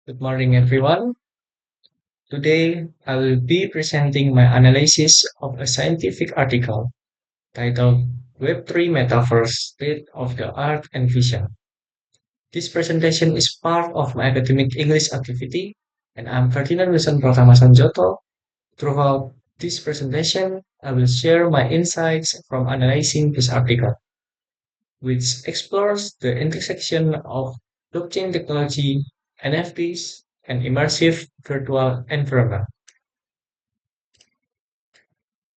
Good morning, everyone. Today, I will be presenting my analysis of a scientific article titled Web3 Metaverse State of the Art and Vision. This presentation is part of my academic English activity, and I'm Ferdinand Wilson Pratama Sanjoto. Throughout this presentation, I will share my insights from analyzing this article, which explores the intersection of blockchain technology, NFTs, and immersive virtual environment.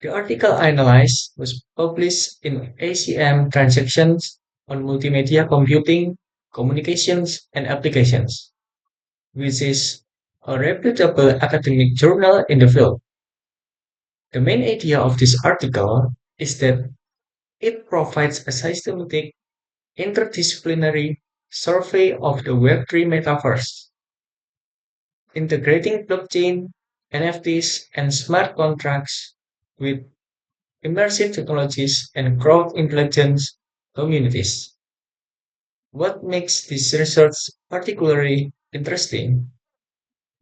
The article I analyzed was published in ACM Transactions on Multimedia Computing, Communications, and Applications, which is a reputable academic journal in the field. The main idea of this article is that it provides a systematic, interdisciplinary survey of the Web3 metaverse, integrating blockchain, NFTs, and smart contracts with immersive technologies and crowd intelligence communities. What makes this research particularly interesting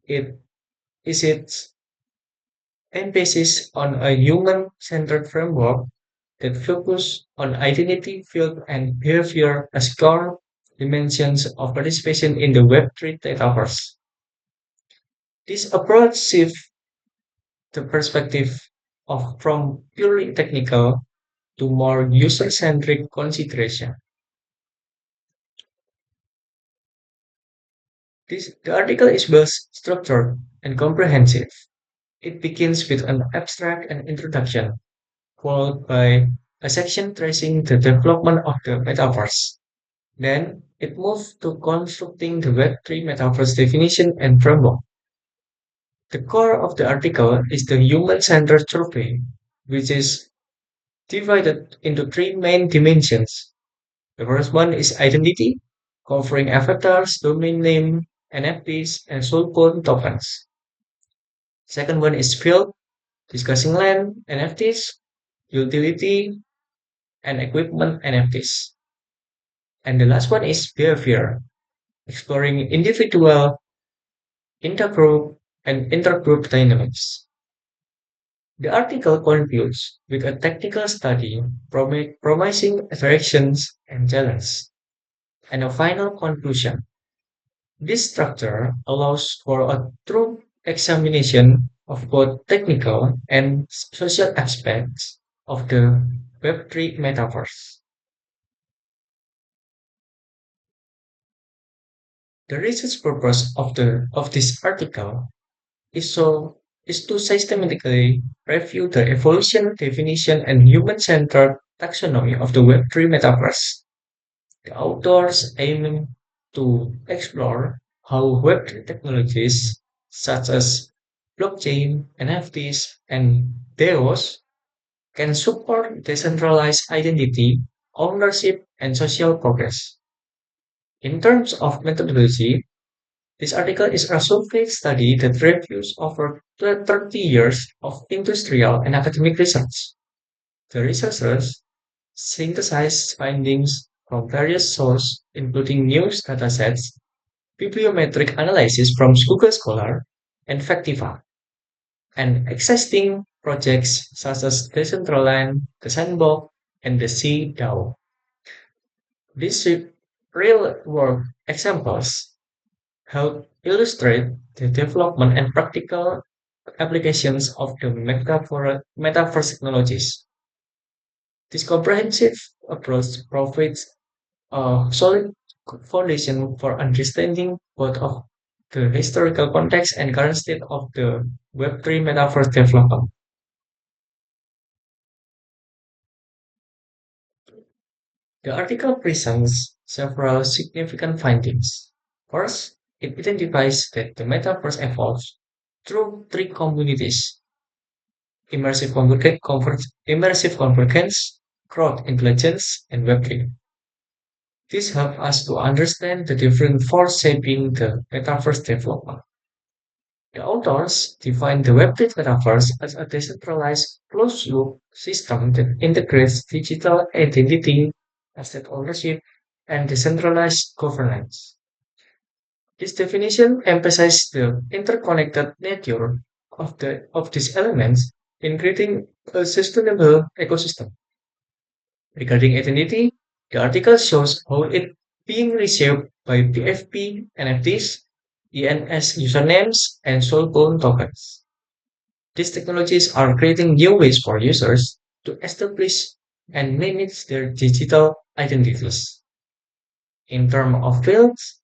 it is its emphasis on a human-centered framework that focuses on identity, field, and behavior as core dimensions of participation in the Web3 metaverse. This approach shifts the perspective of from purely technical to more user-centric consideration. The article is well structured and comprehensive. It begins with an abstract and introduction, followed by a section tracing the development of the metaverse. Then it moves to constructing the Web3 metaverse definition and framework. The core of the article is the human-centered survey, which is divided into three main dimensions. The first one is identity, covering avatars, domain name, NFTs, and soulcode tokens. Second one is field, discussing land, NFTs, utility, and equipment NFTs. And the last one is behavior, exploring individual, intergroup, and intergroup dynamics. The article concludes with a technical study promising directions and challenges, and a final conclusion. This structure allows for a true examination of both technical and social aspects of the Web3 metaverse. The research purpose of this article is to systematically review the evolution, definition, and human-centered taxonomy of the Web3 metaverse. The authors aim to explore how Web3 technologies such as blockchain, NFTs, and DAOs can support decentralized identity, ownership, and social progress. In terms of methodology, this article is a survey study that reviews over 30 years of industrial and academic research. The researchers synthesize findings from various sources, including news datasets, bibliometric analysis from Google Scholar and Factiva, and existing projects such as Decentraland, the Sandbox, and the CDAO. These real-world examples help illustrate the development and practical applications of the metaverse technologies. This comprehensive approach provides a solid foundation for understanding both of the historical context and current state of the Web3 metaverse development. The article presents several significant findings. First, it identifies that the metaverse evolves through three communities: immersive convergence, crowd intelligence, and Web3. This helps us to understand the different forces shaping the metaverse development. The authors define the Web3 metaverse as a decentralized, closed-loop system that integrates digital identity, asset ownership, and decentralized governance. This definition emphasizes the interconnected nature of these elements in creating a sustainable ecosystem. Regarding identity, the article shows how it being reshaped by PFP, NFTs, ENS usernames, and soulcoin tokens. These technologies are creating new ways for users to establish and manage their digital identities. In terms of fields,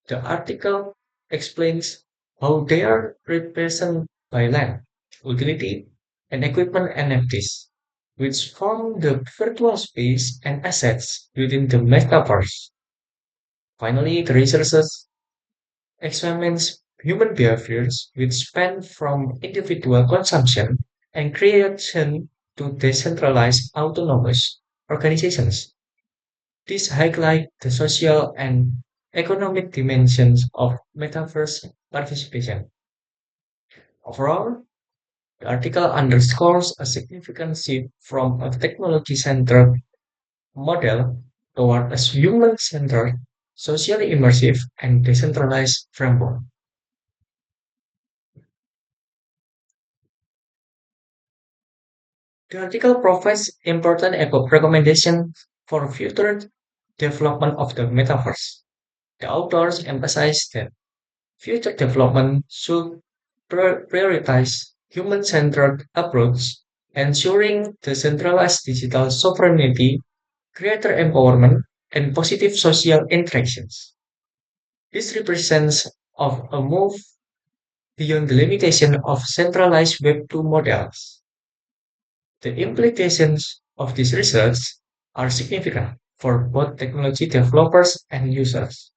the article explains how they are represented by land, utility, and equipment NFTs, which form the virtual space and assets within the metaverse. Finally, the researchers examines human behaviors which span from individual consumption and creation to decentralized autonomous organizations. This highlight the social and economic dimensions of metaverse participation. Overall, the article underscores a significant shift from a technology-centered model toward a human-centered, socially immersive, and decentralized framework. The article provides important recommendations for future development of the metaverse. The authors emphasize that future development should prioritize human-centered approach, ensuring decentralized digital sovereignty, creator empowerment, and positive social interactions. This represents of a move beyond the limitation of centralized Web2 models. The implications of this research are significant for both technology developers and users.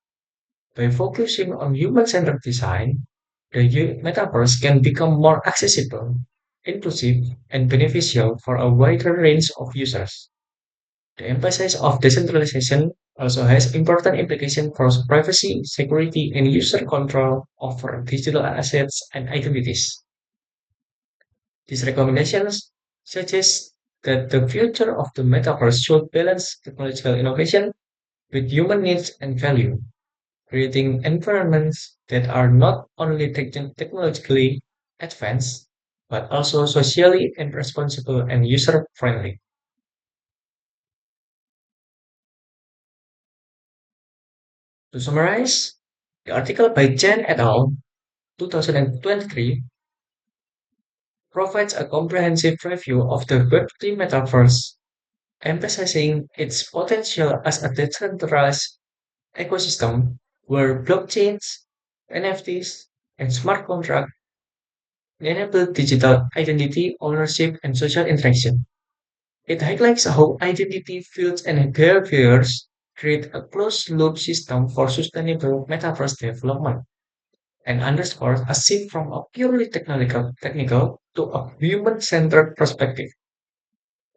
By focusing on human-centered design, the metaverse can become more accessible, inclusive, and beneficial for a wider range of users. The emphasis of decentralization also has important implications for privacy, security, and user control over digital assets and identities. These recommendations suggest that the future of the metaverse should balance technological innovation with human needs and value, creating environments that are not only technologically advanced, but also socially and responsible and user friendly. To summarize, the article by Chen et al. 2023 provides a comprehensive review of the Web3 metaverse, emphasizing its potential as a decentralized ecosystem where blockchains, NFTs, and smart contracts enable digital identity, ownership, and social interaction. It highlights how identity, fields, and behaviors create a closed-loop system for sustainable metaverse development and underscores a shift from a purely technical to a human-centered perspective.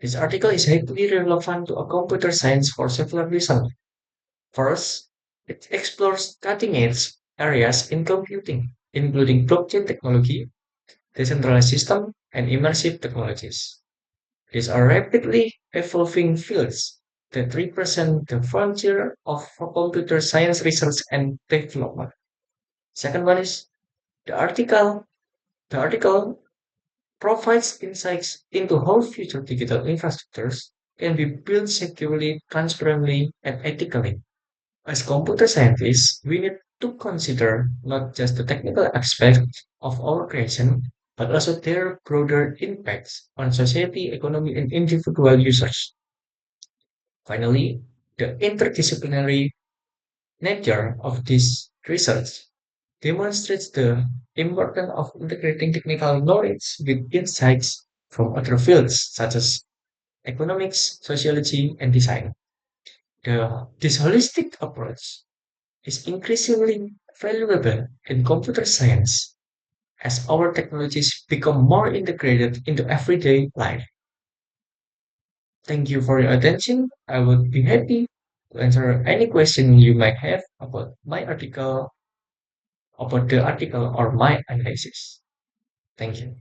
This article is highly relevant to a computer science for several reasons. First, it explores cutting-edge areas in computing, including blockchain technology, decentralized system, and immersive technologies. These are rapidly evolving fields that represent the frontier of computer science research and development. Second one is the article. The article provides insights into how future digital infrastructures can be built securely, transparently, and ethically. As computer scientists, we need to consider not just the technical aspects of our creation, but also their broader impacts on society, economy, and individual users. Finally, the interdisciplinary nature of this research demonstrates the importance of integrating technical knowledge with insights from other fields such as economics, sociology, and design. This holistic approach is increasingly valuable in computer science as our technologies become more integrated into everyday life. Thank you for your attention. I would be happy to answer any question you might have about the article or my analysis. Thank you.